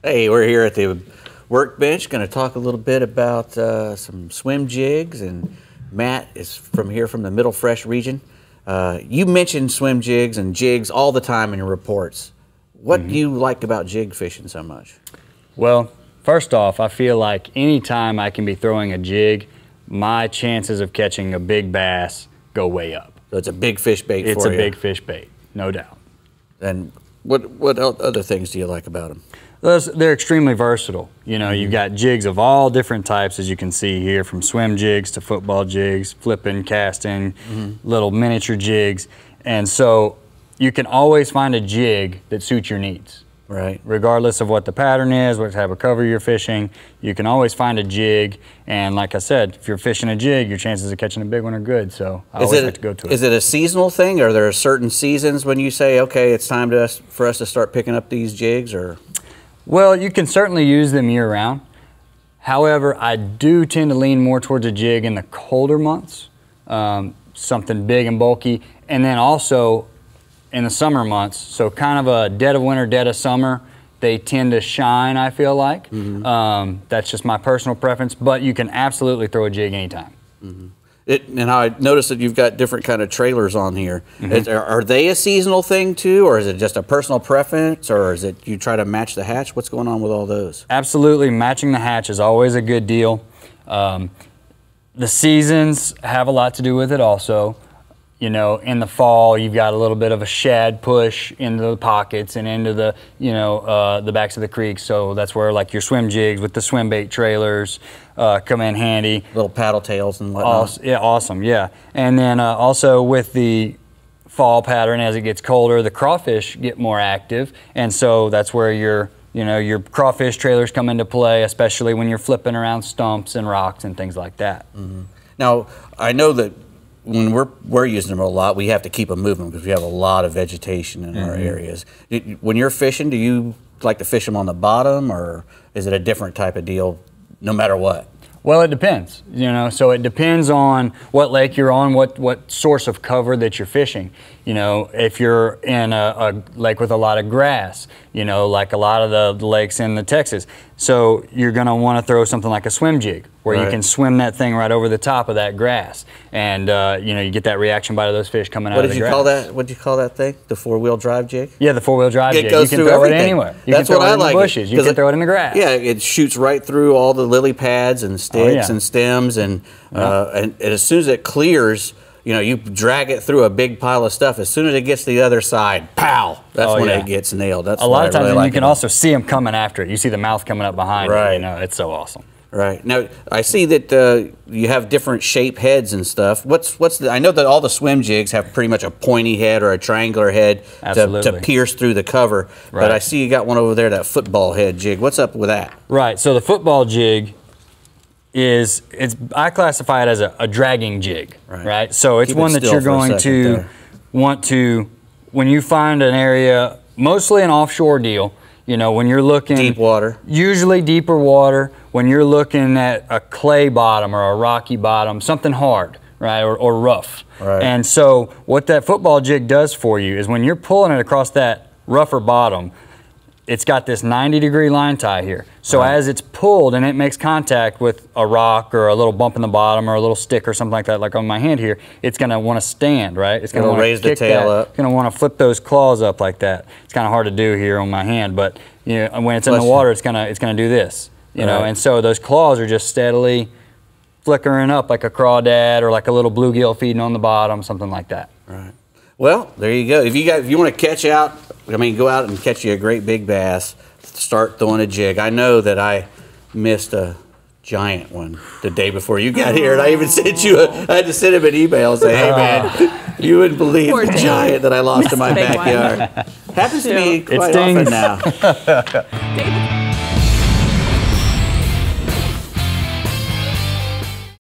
Hey, we're here at the workbench, going to talk a little bit about some swim jigs, and Matt is from the Middle Fresh region. You mention swim jigs and jigs all the time in your reports. What do you like about jig fishing so much? Well, first off, I feel like anytime I can be throwing a jig, my chances of catching a big bass go way up. So it's a big fish bait for you. It's a big fish bait, no doubt. And what other things do you like about them? They're extremely versatile. You know, you've got jigs of all different types, as you can see here, from swim jigs to football jigs, flipping, casting, little miniature jigs. And so you can always find a jig that suits your needs. Right. Regardless of what the pattern is, what type of cover you're fishing, you can always find a jig. And like I said, if you're fishing a jig, your chances of catching a big one are good. So I always like to go to it. Is it a seasonal thing? Are there certain seasons when you say, okay, it's time for us to start picking up these jigs? Or? Well, you can certainly use them year round. However, I do tend to lean more towards a jig in the colder months, something big and bulky. And then also in the summer months, so kind of a dead of winter, dead of summer, they tend to shine, I feel like. That's just my personal preference, but you can absolutely throw a jig anytime. And I noticed that you've got different kind of trailers on here. Are they a seasonal thing too, or is it just a personal preference, or is it you try to match the hatch? What's going on with all those? Absolutely, matching the hatch is always a good deal. The seasons have a lot to do with it also. You know, in the fall, you've got a little bit of a shad push into the pockets and into the, the backs of the creeks. So that's where like your swim jigs with the swim bait trailers come in handy. Little paddle tails and whatnot. Yeah, awesome, yeah. And then also with the fall pattern, as it gets colder, the crawfish get more active. And so that's where your crawfish trailers come into play, especially when you're flipping around stumps and rocks and things like that. Now, I know that when we're using them a lot, we have to keep them moving because we have a lot of vegetation in our areas. When you're fishing, do you like to fish them on the bottom, or is it a different type of deal no matter what? Well, it depends, so it depends on what lake you're on, what source of cover that you're fishing. If you're in a lake with a lot of grass, like a lot of the lakes in the Texas, so you're gonna wanna throw something like a swim jig, where you can swim that thing right over the top of that grass. And you get that reaction bite of those fish coming out of the grass. What did you call that thing? The four-wheel drive jig? Yeah, the four-wheel drive jig. Goes you can through throw everything. It anywhere. You That's can throw what it I in like the bushes. You can throw it in the grass. Yeah, it shoots right through all the lily pads and sticks and stems, and as soon as it clears, you drag it through a big pile of stuff. As soon as it gets to the other side, pow! That's when it gets nailed. That's a lot of times, really you can also see them coming after it. You see the mouth coming up behind it. It's so awesome. Right. Now, I see that you have different shape heads and stuff. I know that all the swim jigs have pretty much a pointy head or a triangular head to pierce through the cover. But I see you got one over there, that football head jig. What's up with that? Right. So the football jig I classify it as a dragging jig, right? So it's one that you're going to want to, when you find an area, mostly an offshore deal, when you're looking deep water, usually deeper water, when you're looking at a clay bottom or a rocky bottom, something hard, right, or rough. And so what that football jig does for you is when you're pulling it across that rougher bottom, it's got this 90-degree line tie here. So as it's pulled and it makes contact with a rock or a little bump in the bottom or a little stick or something like that, like on my hand here, it's gonna wanna stand, right? It's gonna raise the tail up. It's gonna wanna flip those claws up like that. It's kinda hard to do here on my hand, but when it's in the water, it's gonna do this, and so those claws are just steadily flickering up like a crawdad or like a little bluegill feeding on the bottom, something like that. Right. Well, there you go. If you want to catch out, go out and catch you a great big bass, start throwing a jig. I know that I missed a giant one the day before you got here, and I even sent you I had to send him an email and say, hey man, you wouldn't believe the giant that I lost in my backyard. Happens to me quite often now.